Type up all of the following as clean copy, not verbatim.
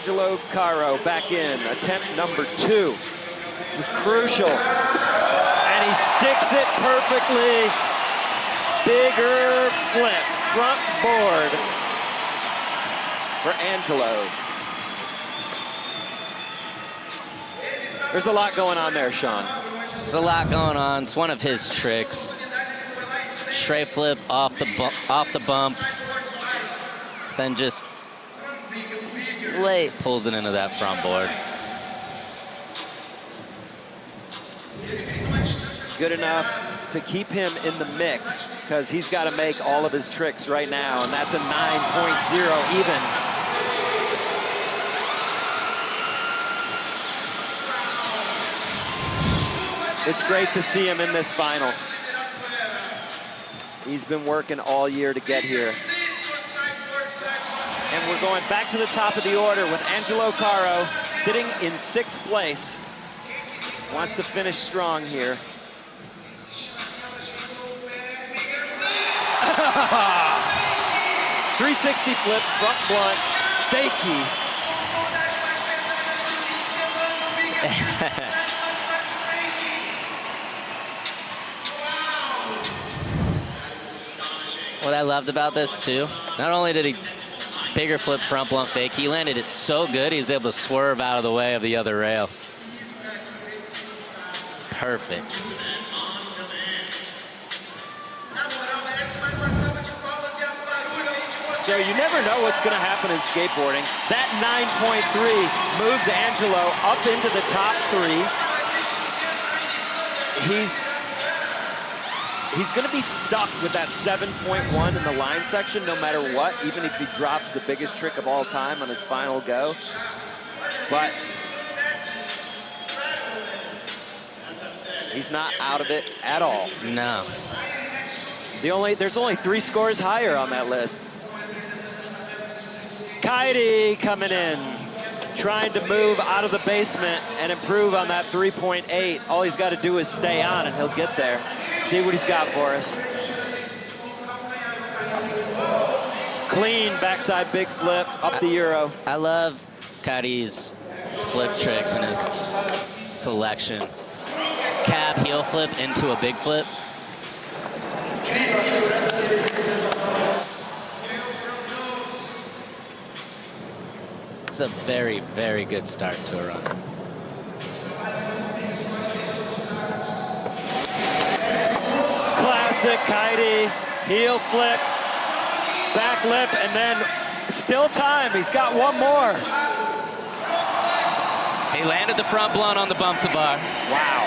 Angelo Caro back in, attempt number 2. This is crucial. And he sticks it perfectly. Bigger flip, front board for Angelo. There's a lot going on there, Sean. There's a lot going on. It's one of his tricks. Tray flip off the bump, then just late pulls it into that front board. Good enough to keep him in the mix because he's got to make all of his tricks right now, and that's a 9.0 even. It's great to see him in this final. He's been working all year to get here. And we're going back to the top of the order with Angelo Caro sitting in 6th place. Wants to finish strong here. 360 flip, front blunt, fakie. What I loved about this too, not only did he bigger flip front blunt fake, he landed it so good he was able to swerve out of the way of the other rail. Perfect. So you never know what's going to happen in skateboarding. That 9.3 moves Angelo up into the top 3. He's going to be stuck with that 7.1 in the line section no matter what, even if he drops the biggest trick of all time on his final go. But he's not out of it at all. No. There's only 3 scores higher on that list. Kaidi coming in, trying to move out of the basement and improve on that 3.8. All he's got to do is stay on and he'll get there. See what he's got for us. Clean backside big flip, up the Euro. I love Kaidi's flip tricks and his selection. Cab heel flip into a big flip. It's a very, very good start to a run. Classic Kaidi, heel flip, back lip, and then still time. He's got one more. He landed the front blunt on the bump to bar. Wow.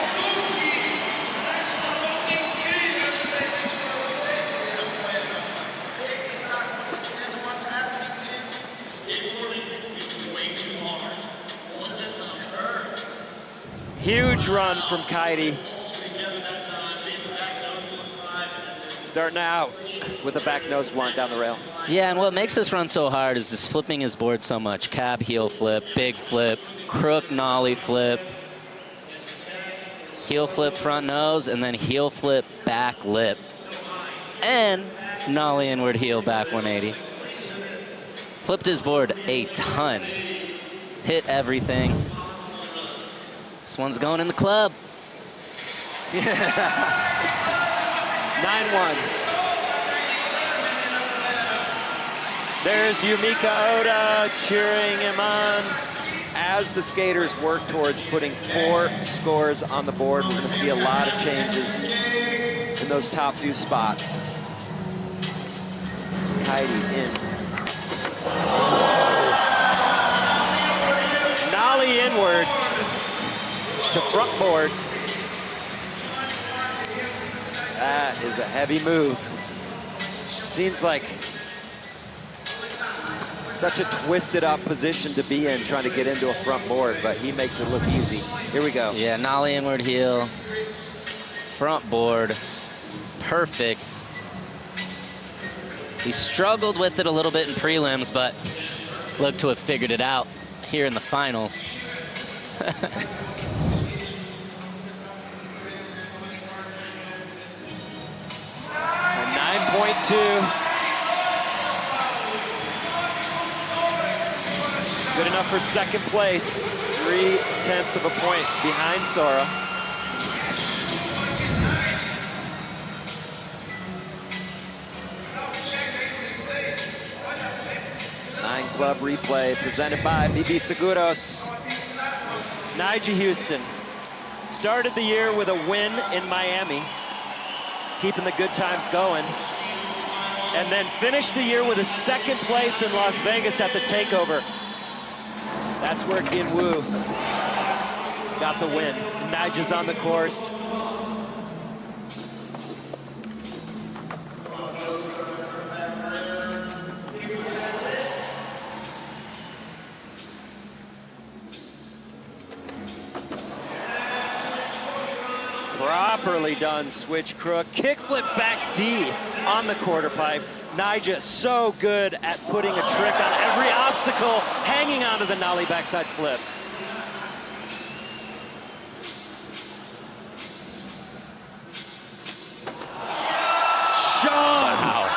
Huge run from Kaidi. Starting out with a back nose blunt down the rail. Yeah, and what makes this run so hard is just flipping his board so much. Cab heel flip, big flip, crook nollie flip, heel flip front nose, and then heel flip back lip. And nollie inward heel back 180. Flipped his board a ton. Hit everything. This one's going in the club. Yeah. 9-1. There's Yumika Oda cheering him on. As the skaters work towards putting 4 scores on the board, we're going to see a lot of changes in those top few spots. Kaidi in. Nollie inward to front board. That is a heavy move. Seems like such a twisted up position to be in trying to get into a front board, but he makes it look easy. Here we go. Yeah, nollie inward heel, front board, perfect. He struggled with it a little bit in prelims, but looked to have figured it out here in the finals. A 9.2. Good enough for second place. 3/10 of a point behind Sora. 9 Club replay presented by BB Seguros. Nyjah Huston started the year with a win in Miami, keeping the good times going, and then finished the year with a second place in Las Vegas at the takeover. That's where Ginwoo got the win. Nyjah's on the course. Properly done switch crook. Kickflip back D on the quarter pipe. Nyjah so good at putting a trick on every obstacle, hanging onto the nollie backside flip. Sean! Wow.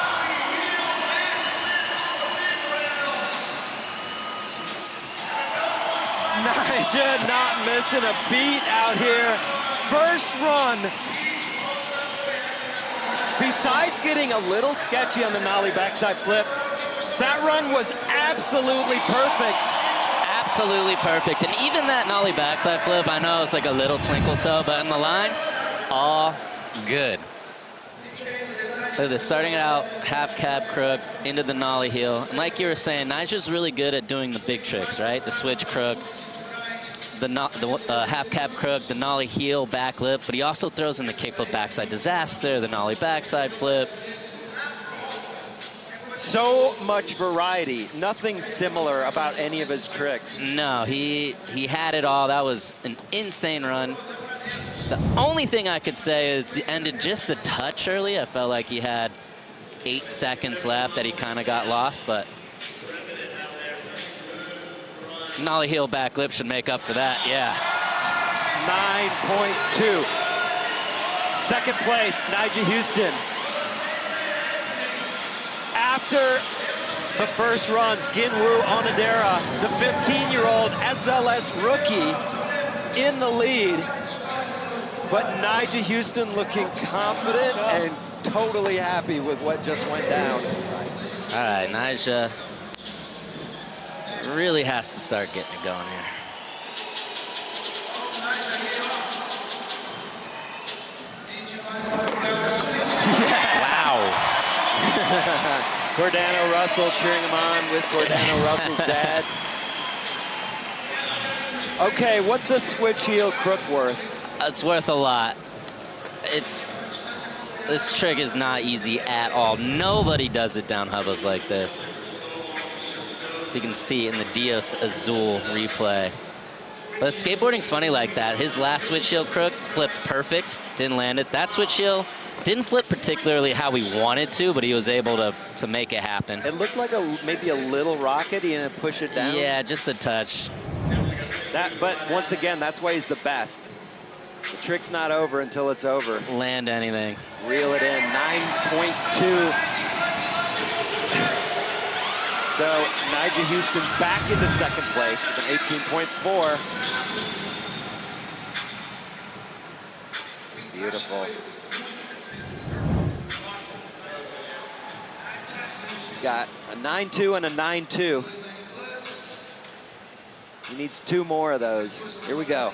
Nyjah not missing a beat out here. First run, besides getting a little sketchy on the nollie backside flip, that run was absolutely perfect. Absolutely perfect. And even that nollie backside flip, I know it's like a little twinkle toe, but in the line, all good. Look at this, starting it out, half cab crook, into the nollie heel. And like you were saying, Nyjah's really good at doing the big tricks, right? The switch crook, the half cab crook, the nollie heel, back lip, but he also throws in the kickflip backside disaster, the nollie backside flip. So much variety. Nothing similar about any of his tricks. No, he had it all. That was an insane run. The only thing I could say is he ended just a touch early. I felt like he had 8 seconds left that he kind of got lost, but nollie heel back lip should make up for that, yeah. 9.2. Second place, Nyjah Huston. After the first runs, Ginwoo Onodera, the 15-year-old SLS rookie, in the lead. But Nyjah Huston looking confident and totally happy with what just went down. All right, Nyjah really has to start getting it going here. Yeah. Wow. Cordano Russell cheering him on with Cordano Russell's dad. Okay, what's a switch heel crook worth? It's worth a lot. This trick is not easy at all. Nobody does it down hubbas like this. So you can see in the Dios Azul replay. But skateboarding's funny like that. His last switch heel crook flipped perfect, didn't land it. That switch heel didn't flip particularly how he wanted to, but he was able to make it happen. It looked like maybe a little rocket. He didn't push it down. Yeah, just a touch. But once again, that's why he's the best. The trick's not over until it's over. Land anything. Reel it in, 9.2. So Nyjah Huston back into second place with an 18.4. Beautiful. He's got a 9.2 and a 9.2. He needs 2 more of those. Here we go.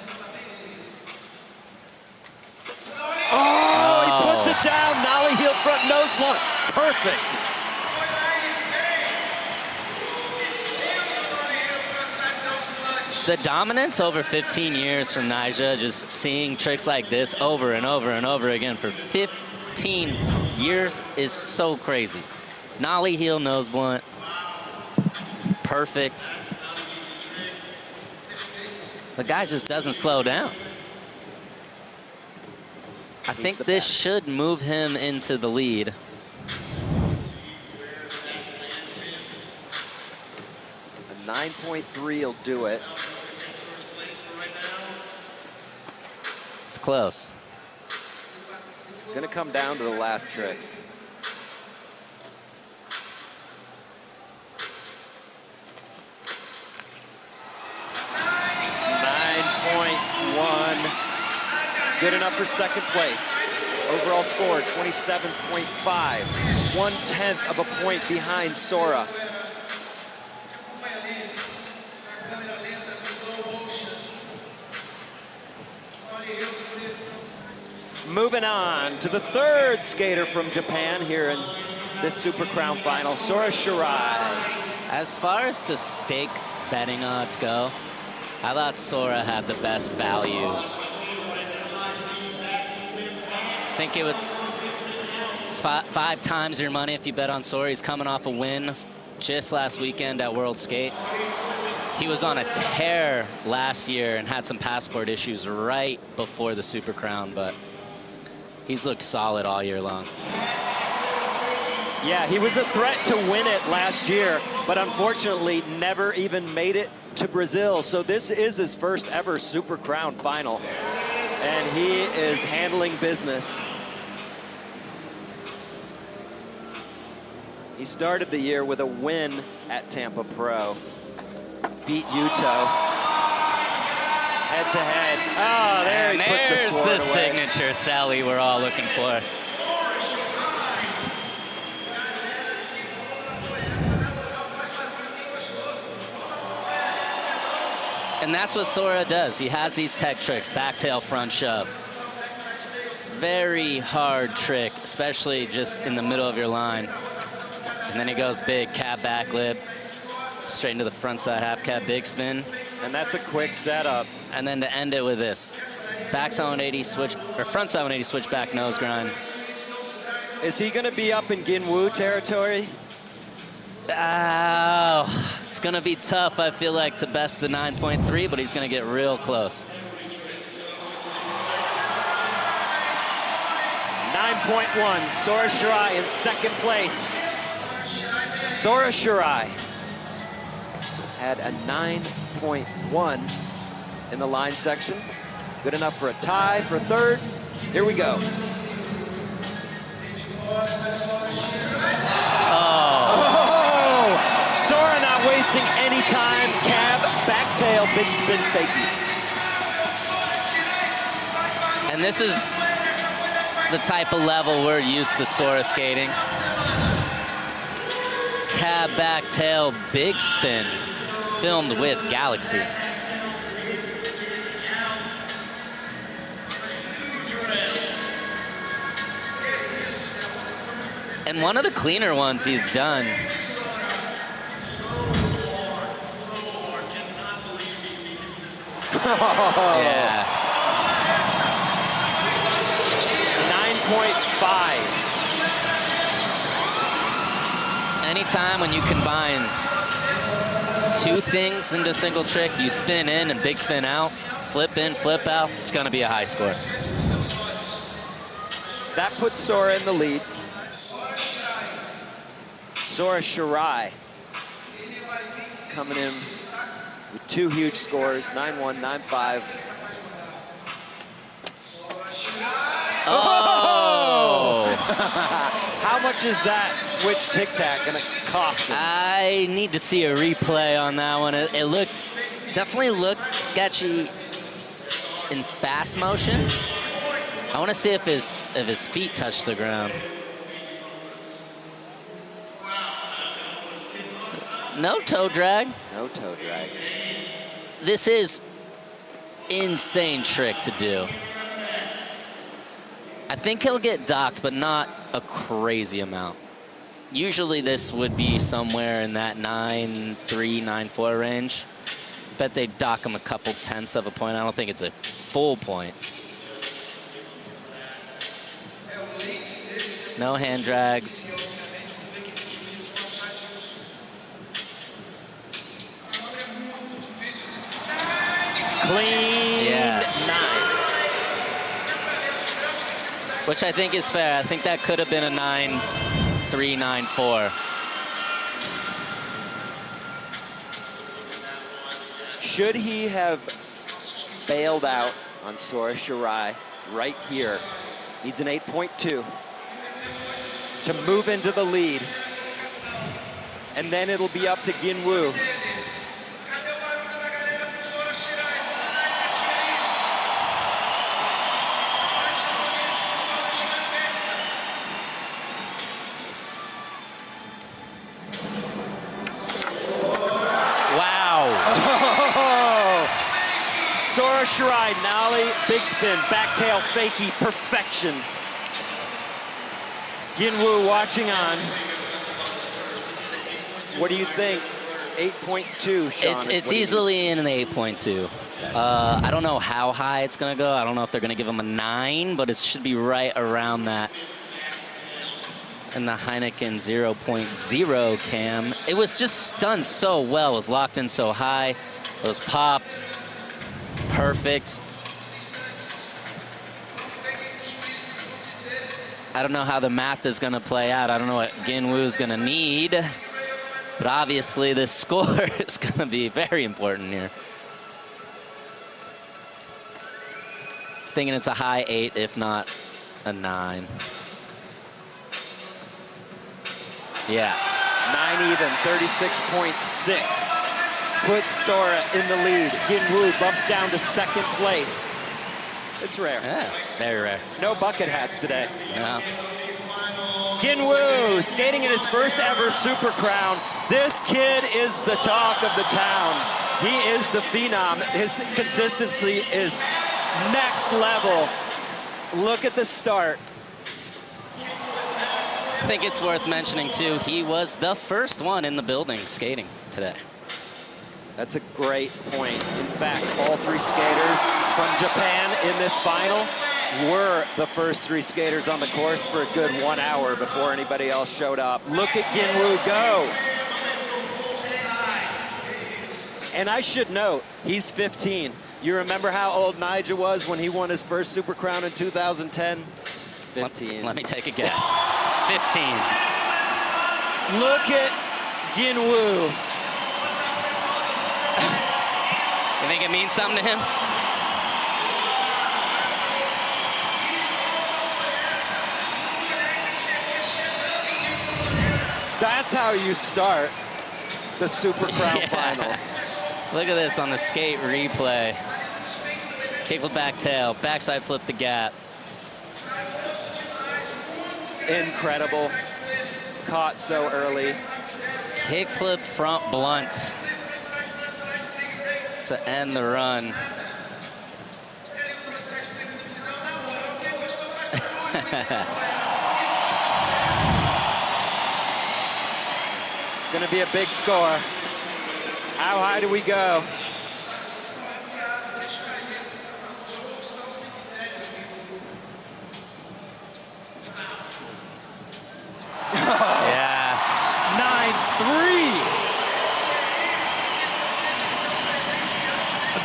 Oh, he puts it down. Nollie heel front nose blunt. Perfect. The dominance over 15 years from Nyjah, just seeing tricks like this over and over and over again for 15 years is so crazy. Nollie heel nose blunt. Perfect. The guy just doesn't slow down. I think this should move him into the lead. A 9.3 will do it. It's close. It's going to come down to the last tricks. Good enough for second place. Overall score, 27.5. 1/10 of a point behind Sora. Moving on to the third skater from Japan here in this Super Crown final, Sora Shirai. As far as the stake betting odds go, I thought Sora had the best value. I think it was five times your money if you bet on Sora. He's coming off a win just last weekend at World Skate. He was on a tear last year and had some passport issues right before the Super Crown, but he's looked solid all year long. Yeah, he was a threat to win it last year, but unfortunately never even made it to Brazil. So this is his first ever Super Crown final, and he is handling business. He started the year with a win at Tampa Pro. Beat Yuto. Head to head. Oh, there he put the sword away. There's the signature Sally we're all looking for. And that's what Sora does. He has these tech tricks, back tail, front shove. Very hard trick, especially just in the middle of your line. And then he goes big, cab back lip, straight into the front side half cab, big spin. And that's a quick setup. And then to end it with this, back side 180 switch, or front side 180 switch back nose grind. Is he gonna be up in Ginwoo territory? Oh, it's gonna be tough, I feel like, to best the 9.3, but he's gonna get real close. 9.1, Sora Shirai in second place. Sora Shirai had a 9.1 in the line section. Good enough for a tie for third. Here we go. Oh, Sora not wasting any time. Cab, back tail, big spin fakie. And this is the type of level we're used to Sora skating. Cab, back tail, big spin, filmed with Galaxy. And one of the cleaner ones he's done. Yeah. 9.5. Anytime when you combine two things into a single trick, you spin in and big spin out, flip in, flip out, it's gonna be a high score. That puts Sora in the lead. Sora Shirai coming in with two huge scores, 9-1, 9-5. Oh! How much is that switch tic-tac gonna cost him? I need to see a replay on that one. It definitely looked sketchy in fast motion. I want to see if his feet touch the ground. No toe drag. No toe drag. This is insane trick to do. I think he'll get docked, but not a crazy amount. Usually this would be somewhere in that 9.3, 9.4 range. Bet they dock him a couple tenths of a point. I don't think it's a full point. No hand drags. Clean 9. Which I think is fair. I think that could have been a 9.3, 9.4. Should he have bailed out on Sora Shirai right here? Needs an 8.2 to move into the lead. And then it'll be up to Ginwoo. Sora Shirai, nollie, big spin, back tail, fakie, perfection. Ginwoo watching on. What do you think? 8.2, Sean. It's easily in an 8.2. I don't know how high it's going to go. I don't know if they're going to give him a 9, but it should be right around that. And the Heineken 0.0 cam. It was just done so well. It was locked in so high. It was popped. Perfect. I don't know how the math is going to play out. I don't know what Ginwoo is going to need. But obviously, this score is going to be very important here. Thinking it's a high 8, if not a 9. Yeah. 9 even, 36.6. Puts Sora in the lead. Ginwoo bumps down to second place. It's rare. Yeah, very rare. No bucket hats today. Yeah. Ginwoo skating in his first ever Super Crown. This kid is the talk of the town. He is the phenom. His consistency is next level. Look at the start. I think it's worth mentioning, too, he was the first one in the building skating today. That's a great point. In fact, all 3 skaters from Japan in this final were the first 3 skaters on the course for a good 1 hour before anybody else showed up. Look at Ginwoo go. And I should note, he's 15. You remember how old Nyjah was when he won his first Super Crown in 2010? 15. Let me take a guess. 15. Look at Ginwoo. You think it means something to him? That's how you start the Super Crown final. Look at this on the skate replay. Kickflip back tail, backside flip the gap. Incredible. Caught so early. Kickflip front blunt to end the run. It's going to be a big score. How high do we go? Yeah. 9.3.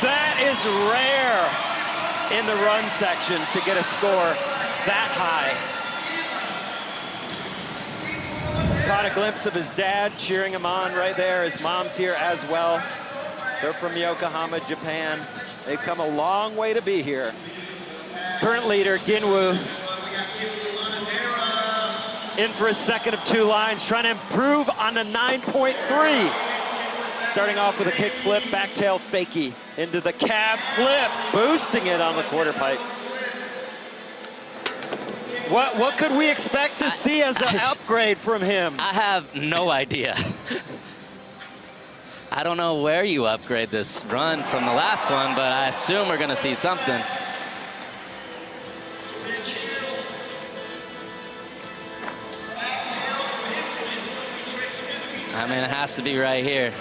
That is rare in the run section to get a score that high. Caught a glimpse of his dad cheering him on right there. His mom's here as well. They're from Yokohama, Japan. They've come a long way to be here. Current leader, Ginwoo, in for his second of 2 lines, trying to improve on a 9.3. Starting off with a kick flip, back tail fakie into the cab flip, boosting it on the quarter pipe. What could we expect to see as an upgrade from him? I have no idea. I don't know where you upgrade this run from the last one, but I assume we're going to see something. I mean, it has to be right here.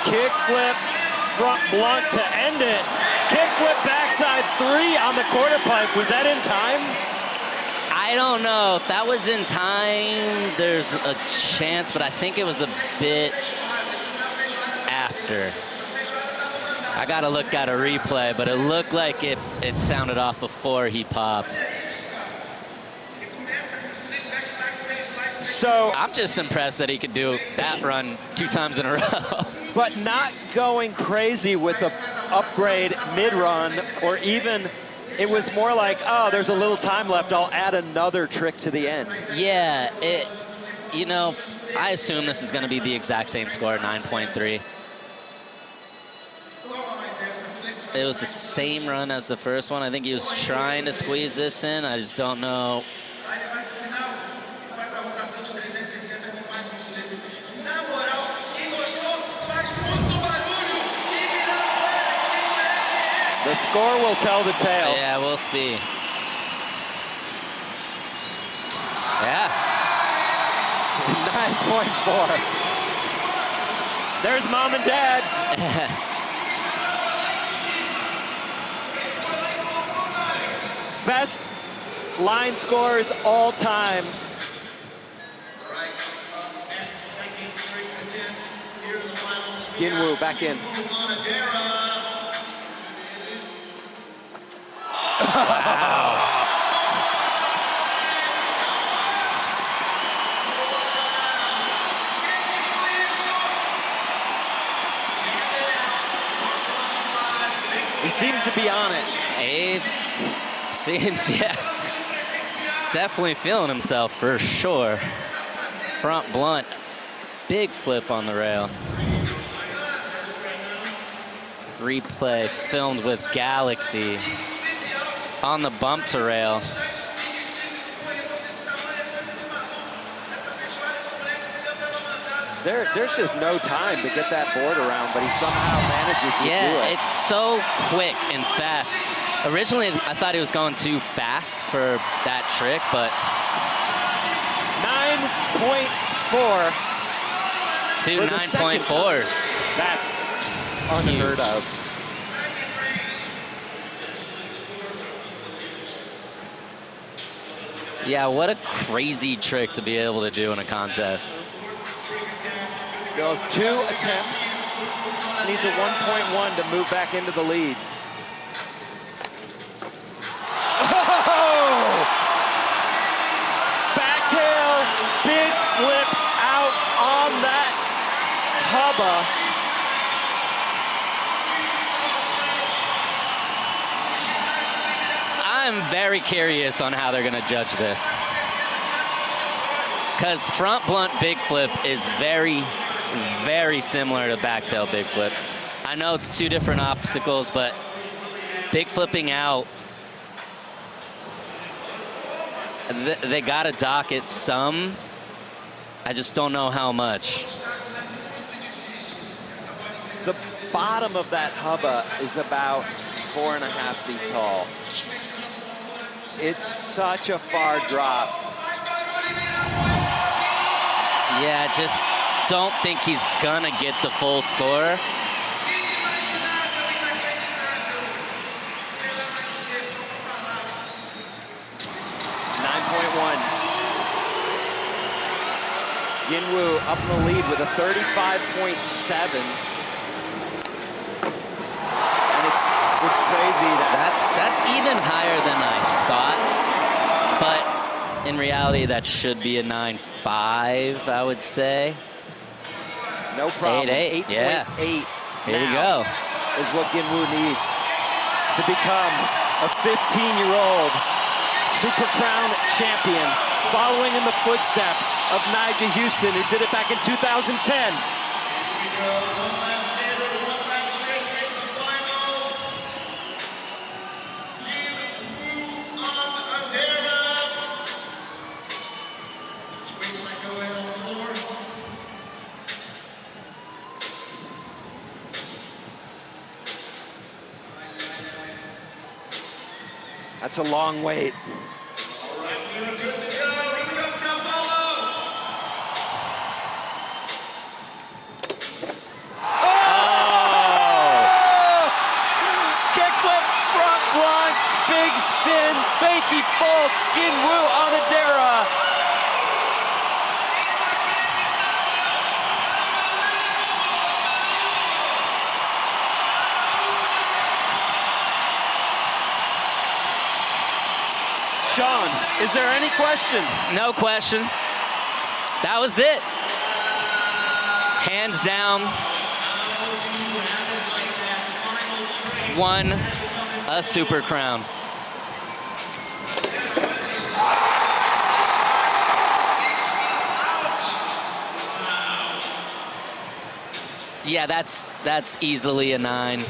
Kick flip, front blunt to end it. Kick flip backside 3 on the quarter pipe. Was that in time? I don't know if that was in time. There's a chance, but I think it was a bit after. I gotta look at a replay, but it looked like it sounded off before he popped. So I'm just impressed that he could do that run 2 times in a row. But not going crazy with the upgrade mid-run, or even, it was more like, oh, there's a little time left, I'll add another trick to the end. Yeah, you know, I assume this is gonna be the exact same score, 9.3. It was the same run as the first one. I think he was trying to squeeze this in. I just don't know The score will tell the tale. Yeah, we'll see. Yeah. 9.4. There's mom and dad. Best line scores all time. Ginwoo back in. Wow. He seems to be on it. Abe seems, yeah. He's definitely feeling himself for sure. Front blunt, big flip on the rail. Replay filmed with Galaxy on the bump to rail. There's just no time to get that board around, but he somehow manages to do it. Yeah, it's so quick and fast. Originally, I thought he was going too fast for that trick, but 9.4. Two 9.4s. That's unheard of. Yeah, what a crazy trick to be able to do in a contest. Still has 2 attempts. Just needs a 1.1 to move back into the lead. Oh! Backtail, big flip out on that hubba. I'm very curious on how they're gonna judge this. Because front blunt big flip is very, very similar to backtail big flip. I know it's 2 different obstacles, but big flipping out, they gotta dock it some. I just don't know how much. The bottom of that hubba is about 4.5 feet tall. It's such a far drop. Yeah, just don't think he's gonna get the full score. Ginwoo up in the lead with a 35.7. And it's crazy That's even higher than I thought. But in reality, that should be a 9.5, I would say. no problem. 8.8, yeah. 8.8 Here we go. is what Ginwoo needs to become a 15-year-old Super Crown champion, following in the footsteps of Nyjah Huston, who did it back in 2010. Ginwoo Onodera. Let's wait till I go ahead on the floor. That's a long wait. All right, we are good to go. Here we go, Sao Paulo. Kickflip, front blunt, big spin, fakey bolts, Ginwoo Onodera. Sean, is there any question? No question. That was it. Hands down. Won a Super Crown. Yeah, that's easily a 9.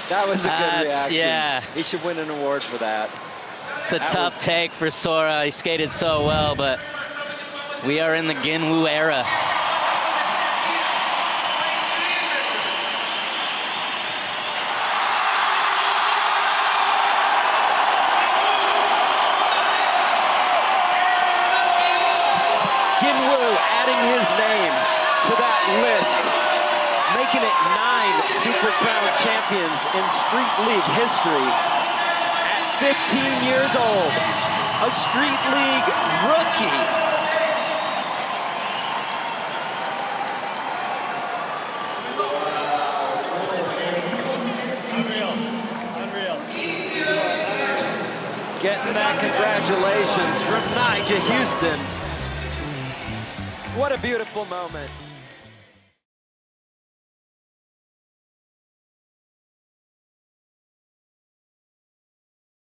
That was a good reaction. Yeah. He should win an award for that. It's a tough take for Sora. He skated so well, but we are in the Ginwoo era. Super Crown champions in Street League history. At 15 years old, a Street League rookie. Getting that congratulations from Nyjah Huston. What a beautiful moment.